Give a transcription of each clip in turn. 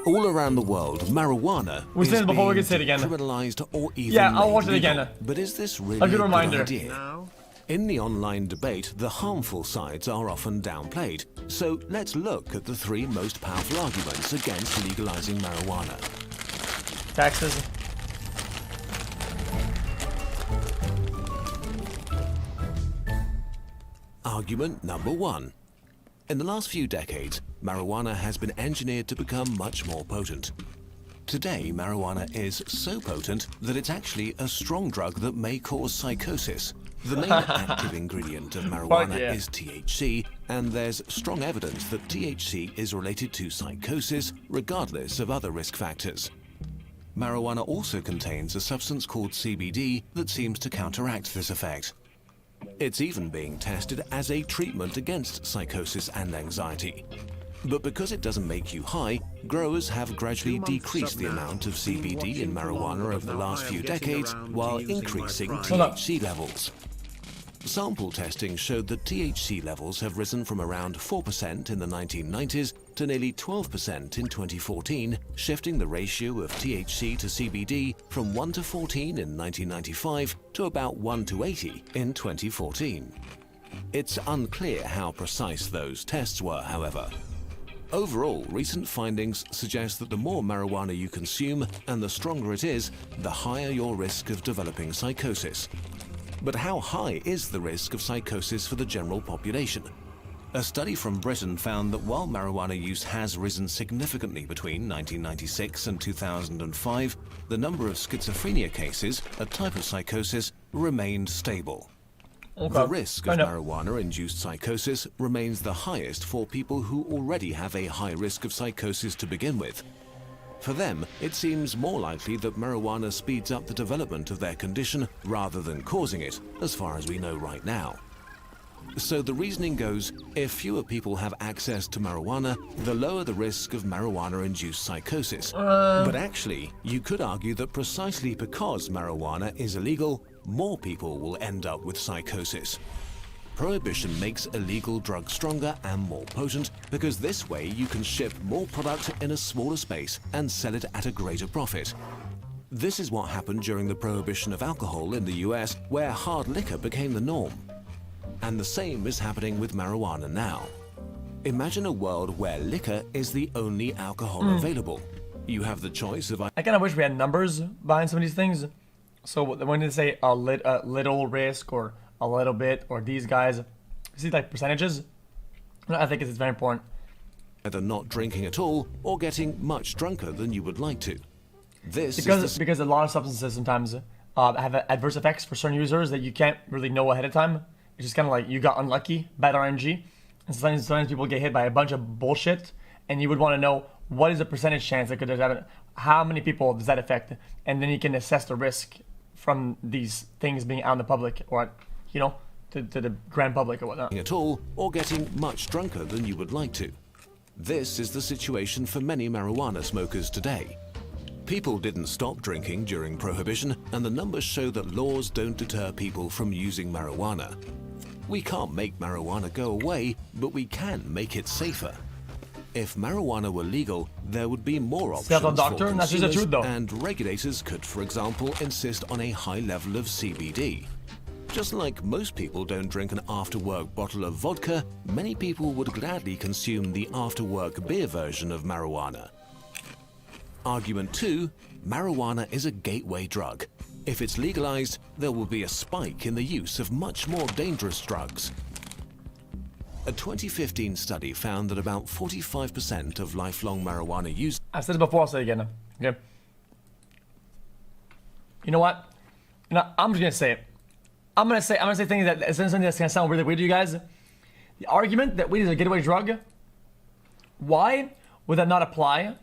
All around the world, marijuana We said is it before, we being can say it again. decriminalized or even Yeah, I'll watch it legal. again. But is this really A good reminder. idea? No. In the online debate, the harmful sides are often downplayed. So let's look at the 3 most powerful arguments against legalizing marijuana. Taxes. Argument number 1. In the last few decades, marijuana has been engineered to become much more potent. Today, marijuana is so potent that it's actually a strong drug that may cause psychosis. The main active ingredient of marijuana yeah. is THC, and there's strong evidence that THC is related to psychosis regardless of other risk factors. Marijuana also contains a substance called CBD that seems to counteract this effect. It's even being tested as a treatment against psychosis and anxiety. But because it doesn't make you high, growers have gradually decreased the amount of CBD in marijuana over the last few decades while increasing THC levels. Sample testing showed that THC levels have risen from around 4% in the 1990s to nearly 12% in 2014, shifting the ratio of THC to CBD from 1 to 14 in 1995 to about 1 to 80 in 2014. It's unclear how precise those tests were, however. Overall, recent findings suggest that the more marijuana you consume and the stronger it is, the higher your risk of developing psychosis. But how high is the risk of psychosis for the general population? A study from Britain found that while marijuana use has risen significantly between 1996 and 2005, the number of schizophrenia cases, a type of psychosis, remained stable. The risk of marijuana-induced psychosis remains the highest for people who already have a high risk of psychosis to begin with. For them, it seems more likely that marijuana speeds up the development of their condition rather than causing it, as far as we know right now. So the reasoning goes, if fewer people have access to marijuana, the lower the risk of marijuana-induced psychosis. But actually, you could argue that precisely because marijuana is illegal, more people will end up with psychosis. Prohibition makes illegal drugs stronger and more potent because this way you can ship more product in a smaller space and sell it at a greater profit. This is what happened during the prohibition of alcohol in the US, where hard liquor became the norm. And the same is happening with marijuana now. Imagine a world where liquor is the only alcohol available. You have the choice of... I kind of wish we had numbers behind some of these things. So when they say a little risk or a little bit or these guys, see like percentages. I think it's very important. Either not drinking at all or getting much drunker than you would like to. This because a lot of substances sometimes have adverse effects for certain users that you can't really know ahead of time. It's just kind of like you got unlucky, bad RNG, and sometimes people get hit by a bunch of bullshit, and you would want to know what is the percentage chance that could happen, how many people does that affect, and then you can assess the risk from these things being out in the public or, you know, to the grand public or whatnot. At all or getting much drunker than you would like to. This is the situation for many marijuana smokers today. People didn't stop drinking during Prohibition, and the numbers show that laws don't deter people from using marijuana. We can't make marijuana go away, but we can make it safer. If marijuana were legal, there would be more options for consumers, and regulators could, for example, insist on a high level of CBD. Just like most people don't drink an after-work bottle of vodka, many people would gladly consume the after-work beer version of marijuana. Argument 2, marijuana is a gateway drug. If it's legalized, there will be a spike in the use of much more dangerous drugs. A 2015 study found that about 45% of lifelong marijuana users... I've said it before, I'll say it again. Okay. You know what? You know, I'm just gonna say it. I'm gonna say things something that's gonna sound really weird to you guys. The argument that weed is a gateway drug, why would that not apply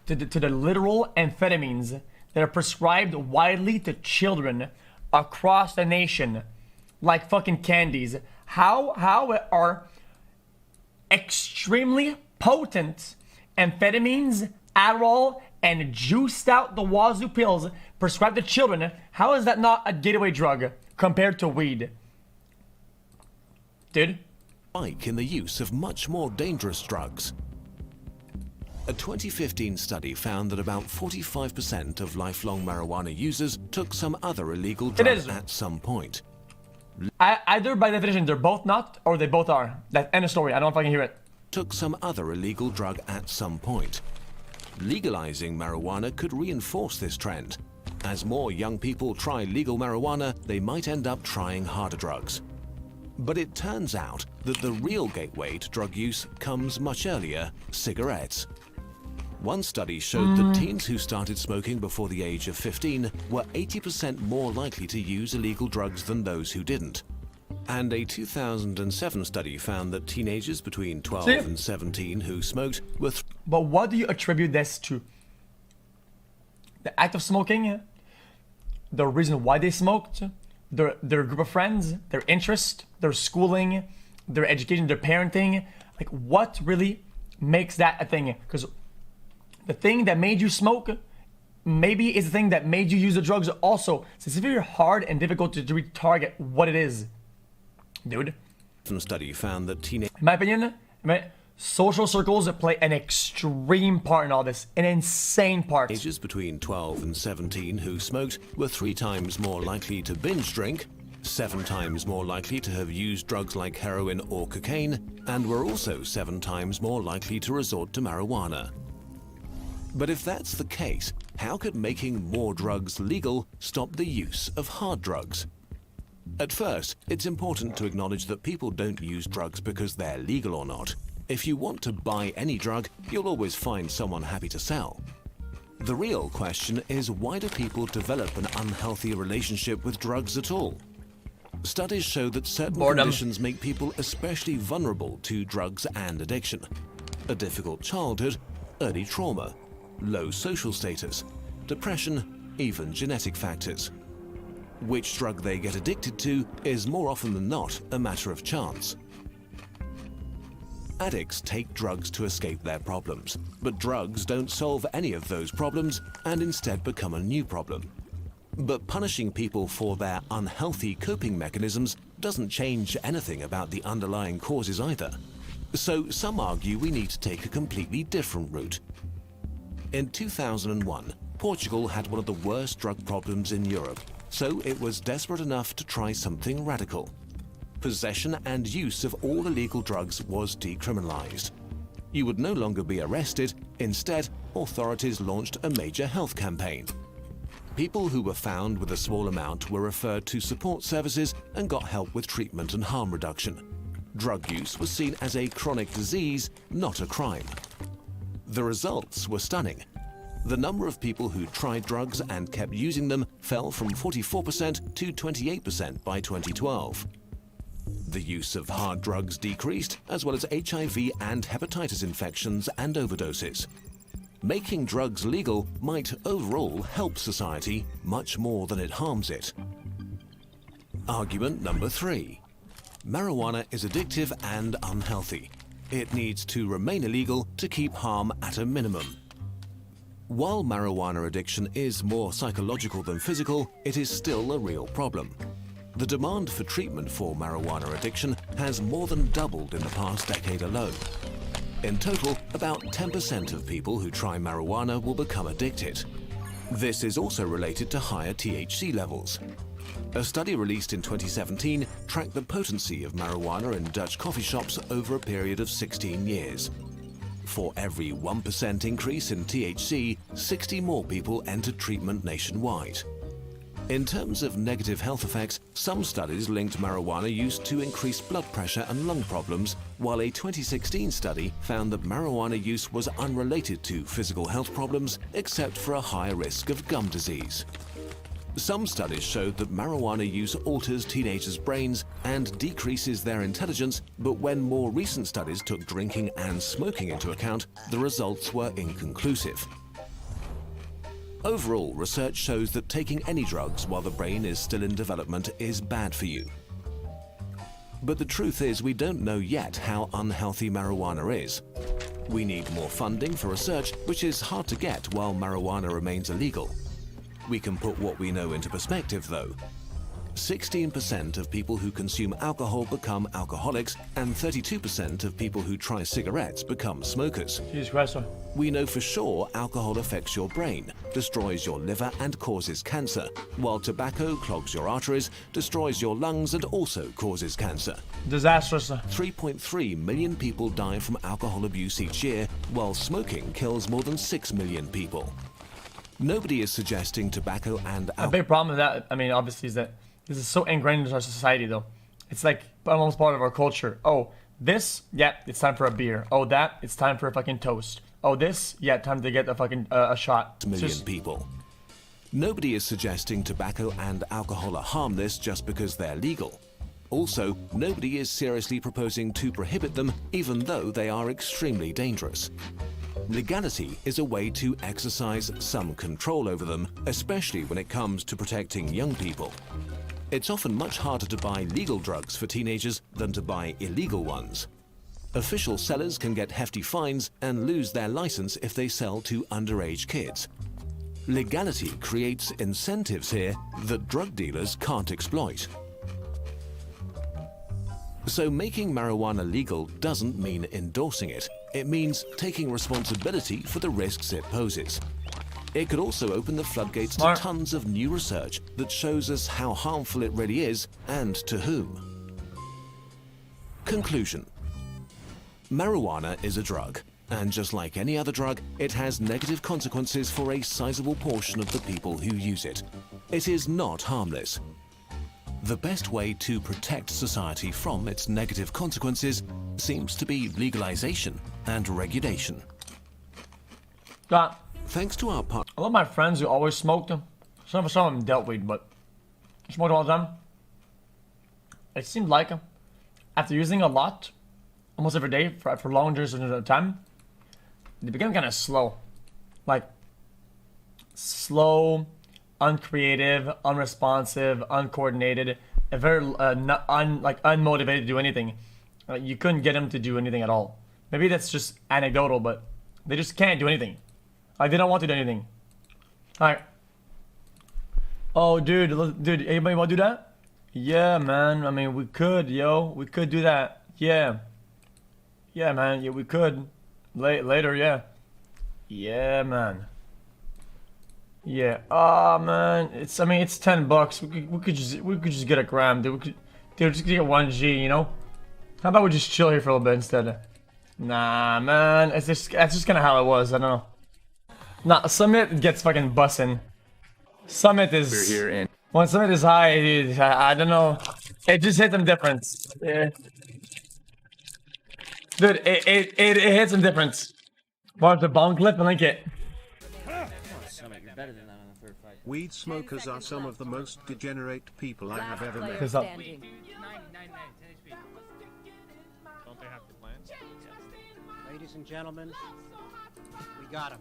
to the literal amphetamines that are prescribed widely to children across the nation, like fucking candies? How are extremely potent amphetamines, Adderall, and juiced out the wazoo pills prescribed to children, how is that not a gateway drug compared to weed? Dude? Spike in the use of much more dangerous drugs. A 2015 study found that about 45% of lifelong marijuana users took some other illegal drug at some point. Either by definition they're both not, or they both are. That end of story. I don't know if I can hear it. Took some other illegal drug at some point. Legalizing marijuana could reinforce this trend. As more young people try legal marijuana, they might end up trying harder drugs. But it turns out that the real gateway to drug use comes much earlier: cigarettes. One study showed that teens who started smoking before the age of 15 were 80% more likely to use illegal drugs than those who didn't. And a 2007 study found that teenagers between 12 and 17 who smoked were... But what do you attribute this to? The act of smoking? The reason why they smoked? Their group of friends? Their interest? Their schooling? Their education? Their parenting? Like, what really makes that a thing? Because the thing that made you smoke maybe is the thing that made you use the drugs also. So it's very hard and difficult to target what it is. Dude. Some study found that teenagers... In my opinion, social circles play an extreme part in all this. An insane part. Ages between 12 and 17 who smoked were 3 times more likely to binge drink, 7 times more likely to have used drugs like heroin or cocaine, and were also 7 times more likely to resort to marijuana. But if that's the case, how could making more drugs legal stop the use of hard drugs? At first, it's important to acknowledge that people don't use drugs because they're legal or not. If you want to buy any drug, you'll always find someone happy to sell. The real question is, why do people develop an unhealthy relationship with drugs at all? Studies show that certain conditions make people especially vulnerable to drugs and addiction. A difficult childhood, early trauma, low social status, depression, even genetic factors. Which drug they get addicted to is more often than not a matter of chance. Addicts take drugs to escape their problems, but drugs don't solve any of those problems and instead become a new problem. But punishing people for their unhealthy coping mechanisms doesn't change anything about the underlying causes either. So some argue we need to take a completely different route. In 2001, Portugal had one of the worst drug problems in Europe, so it was desperate enough to try something radical. Possession and use of all illegal drugs was decriminalized. You would no longer be arrested. Instead, authorities launched a major health campaign. People who were found with a small amount were referred to support services and got help with treatment and harm reduction. Drug use was seen as a chronic disease, not a crime. The results were stunning. The number of people who tried drugs and kept using them fell from 44% to 28% by 2012. The use of hard drugs decreased, as well as HIV and hepatitis infections and overdoses. Making drugs legal might overall help society much more than it harms it. Argument number 3. Marijuana is addictive and unhealthy. It needs to remain illegal to keep harm at a minimum. While marijuana addiction is more psychological than physical, it is still a real problem. The demand for treatment for marijuana addiction has more than doubled in the past decade alone. In total, about 10% of people who try marijuana will become addicted. This is also related to higher THC levels. A study released in 2017 tracked the potency of marijuana in Dutch coffee shops over a period of 16 years. For every 1% increase in THC, 60 more people entered treatment nationwide. In terms of negative health effects, some studies linked marijuana use to increased blood pressure and lung problems, while a 2016 study found that marijuana use was unrelated to physical health problems, except for a higher risk of gum disease. Some studies showed that marijuana use alters teenagers' brains and decreases their intelligence, but when more recent studies took drinking and smoking into account, the results were inconclusive. Overall, research shows that taking any drugs while the brain is still in development is bad for you. But the truth is, we don't know yet how unhealthy marijuana is. We need more funding for research, which is hard to get while marijuana remains illegal. We can put what we know into perspective, though. 16% of people who consume alcohol become alcoholics, and 32% of people who try cigarettes become smokers. Jesus Christ. We know for sure alcohol affects your brain, destroys your liver and causes cancer, while tobacco clogs your arteries, destroys your lungs and also causes cancer. Disastrous. 3.3 million people die from alcohol abuse each year, while smoking kills more than 6 million people. Nobody is suggesting tobacco and A big problem with that, I mean, obviously, is that this is so ingrained into our society, though. It's like almost part of our culture. Oh, this, yeah, it's time for a beer. Oh, that, it's time for a fucking toast. Oh, this, yeah, time to get a fucking a shot. Million people. Nobody is suggesting tobacco and alcohol are harmless just because they're legal. Also, nobody is seriously proposing to prohibit them, even though they are extremely dangerous. Legality is a way to exercise some control over them, especially when it comes to protecting young people. It's often much harder to buy legal drugs for teenagers than to buy illegal ones. Official sellers can get hefty fines and lose their license if they sell to underage kids. Legality creates incentives here that drug dealers can't exploit. So making marijuana legal doesn't mean endorsing it. It means taking responsibility for the risks it poses. It could also open the floodgates to tons of new research that shows us how harmful it really is and to whom. Conclusion. Marijuana is a drug, and just like any other drug, it has negative consequences for a sizable portion of the people who use it. It is not harmless. The best way to protect society from its negative consequences seems to be legalization and regulation. Thanks to our part. I love my friends who always smoked them. Some of them dealt weed, but smoked all the time. It seemed like after using a lot, almost every day for long periods of time, they became kind of slow. Like slow, uncreative, unresponsive, uncoordinated, and very unmotivated to do anything. You couldn't get them to do anything at all. Maybe that's just anecdotal, but they just can't do anything. Like they don't want to do anything. Alright. Oh, dude, anybody want to do that? Yeah, man. I mean, we could, yo. We could do that. Yeah. Yeah, man. Yeah, we could. Later, yeah. Yeah, man. Yeah. Ah, man. It's $10. We could just get a gram, dude. Just get 1G, you know? How about we just chill here for a little bit instead? Nah, man. That's just kind of how it was. I don't know. Nah, Summit gets fucking bussin'. Summit is. We're here in. When Summit is high, dude, I don't know. It just hits them different. Yeah. Dude, it hits them different. Watch the bomb clip and link it. Weed smokers are some of the most degenerate people I have ever met. What's up? Don't they have the plans? Ladies and gentlemen, we got him.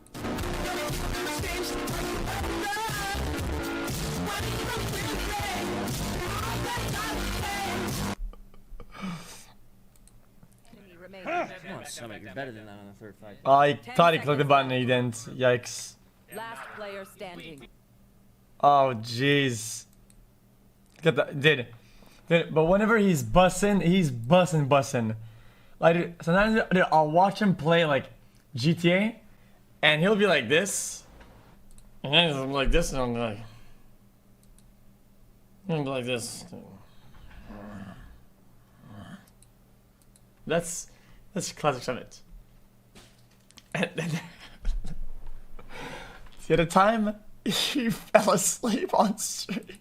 You're better than that on the third fight. Oh, I thought he clicked the button and he didn't. Yikes. Last player standing. Oh, jeez. Get that, dude. But whenever he's bussin'. Like, dude, sometimes dude, I'll watch him play like GTA, and he'll be like this, and then he'll be like this, and I'm like, he'll be like this. That's classic Summit. And then the other time, he fell asleep on stream.